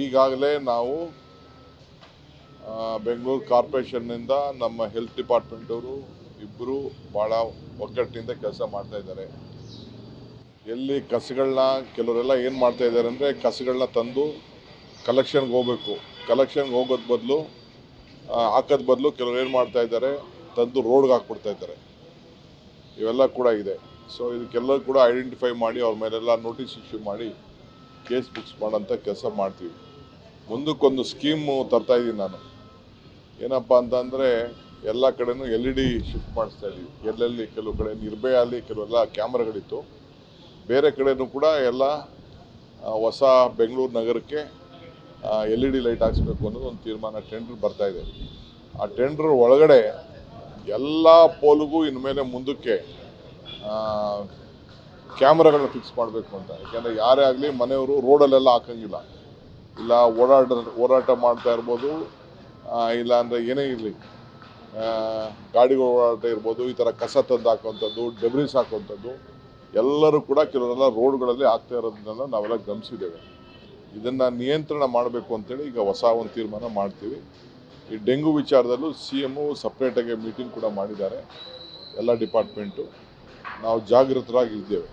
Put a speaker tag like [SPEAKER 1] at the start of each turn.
[SPEAKER 1] ಈಗಾಗಲೇ ನಾವು ಬೆಂಗಳೂರು ಕಾರ್ಪೊರೇಷನ್ನಿಂದ ನಮ್ಮ ಹೆಲ್ತ್ ಡಿಪಾರ್ಟ್ಮೆಂಟ್ ಅವರು ಇಬ್ಬರು ಭಾಳ ಒಗ್ಗಟ್ಟಿನಿಂದ ಕೆಲಸ ಮಾಡ್ತಾ ಇದ್ದಾರೆ. ಎಲ್ಲಿ ಕಸಗಳನ್ನ ಕೆಲವರೆಲ್ಲ ಏನು ಮಾಡ್ತಾ ಇದ್ದಾರೆ ಅಂದರೆ ಕಸಗಳನ್ನ ತಂದು ಕಲೆಕ್ಷನ್ಗೆ ಹೋಗಬೇಕು, ಕಲೆಕ್ಷನ್ಗೆ ಹೋಗೋದು ಬದಲು ಹಾಕೋದು ಬದಲು ಕೆಲವರು ಏನು ಮಾಡ್ತಾ ಇದ್ದಾರೆ, ತಂದು ರೋಡ್ಗೆ ಹಾಕ್ಬಿಡ್ತಾ ಇದ್ದಾರೆ. ಇವೆಲ್ಲ ಕೂಡ ಇದೆ. ಸೊ ಇದಕ್ಕೆಲ್ಲ ಕೂಡ ಐಡೆಂಟಿಫೈ ಮಾಡಿ ಅವ್ರ ಮೇಲೆಲ್ಲ ನೋಟಿಸ್ ಇಶ್ಯೂ ಮಾಡಿ ಕೇಸ್ ಬುಕ್ಸ್ ಮಾಡೋಂಥ ಕೆಲಸ ಮಾಡ್ತೀವಿ. ಮುಂದಕ್ಕೊಂದು ಸ್ಕೀಮು ತರ್ತಾ ಇದ್ದೀನಿ ನಾನು. ಏನಪ್ಪ ಅಂತಂದರೆ ಎಲ್ಲ ಕಡೆನೂ LED ಶಿಫ್ಟ್ ಮಾಡಿಸ್ತಾ ಇದ್ದೀವಿ. ಎಲ್ಲೆಲ್ಲಿ ಕೆಲವು ಕಡೆ ನಿರ್ಭಯಲ್ಲಿ ಕೆಲವೆಲ್ಲ ಕ್ಯಾಮ್ರಾಗಳಿತ್ತು, ಬೇರೆ ಕಡೆನೂ ಕೂಡ ಎಲ್ಲ ಹೊಸ ಬೆಂಗಳೂರು ನಗರಕ್ಕೆ LED ಲೈಟ್ ಹಾಕ್ಸ್ಬೇಕು ಅನ್ನೋದು ಒಂದು ತೀರ್ಮಾನ. ಟೆಂಡರ್ ಬರ್ತಾ ಇದೆ. ಆ ಟೆಂಡರ್ ಒಳಗಡೆ ಎಲ್ಲ ಪೋಲ್ಗೂ ಇನ್ಮೇಲೆ ಮುಂದಕ್ಕೆ ಕ್ಯಾಮ್ರಾಗಳನ್ನ ಫಿಕ್ಸ್ ಮಾಡಬೇಕು ಅಂತ. ಯಾಕೆಂದರೆ ಯಾರೇ ಆಗಲಿ ಮನೆಯವರು ರೋಡಲ್ಲೆಲ್ಲ ಹಾಕಂಗಿಲ್ಲ, ಇಲ್ಲ ಓಡಾಟ ಮಾಡ್ತಾ ಇರ್ಬೋದು, ಇಲ್ಲ ಅಂದರೆ ಏನೇ ಇರಲಿ ಗಾಡಿಗಳು ಓಡಾಟ ಇರ್ಬೋದು, ಈ ಥರ ಕಸ ತಂದು ಹಾಕುವಂಥದ್ದು, ಡೆಬ್ರಿಸ್ ಹಾಕುವಂಥದ್ದು ಎಲ್ಲರೂ ಕೂಡ ಕೆಲವರೆಲ್ಲ ರೋಡ್ಗಳಲ್ಲಿ ಆಗ್ತಾ ಇರೋದನ್ನೆಲ್ಲ ನಾವೆಲ್ಲ ಗಮನಿಸಿದ್ದೇವೆ. ಇದನ್ನು ನಿಯಂತ್ರಣ ಮಾಡಬೇಕು ಅಂತೇಳಿ ಈಗ ಹೊಸ ಒಂದು ತೀರ್ಮಾನ ಮಾಡ್ತೀವಿ. ಈ ಡೆಂಗು ವಿಚಾರದಲ್ಲೂ CM ಸಪ್ರೇಟಾಗಿ ಮೀಟಿಂಗ್ ಕೂಡ ಮಾಡಿದ್ದಾರೆ. ಎಲ್ಲ ಡಿಪಾರ್ಟ್ಮೆಂಟು ನಾವು ಜಾಗೃತರಾಗಿದ್ದೇವೆ.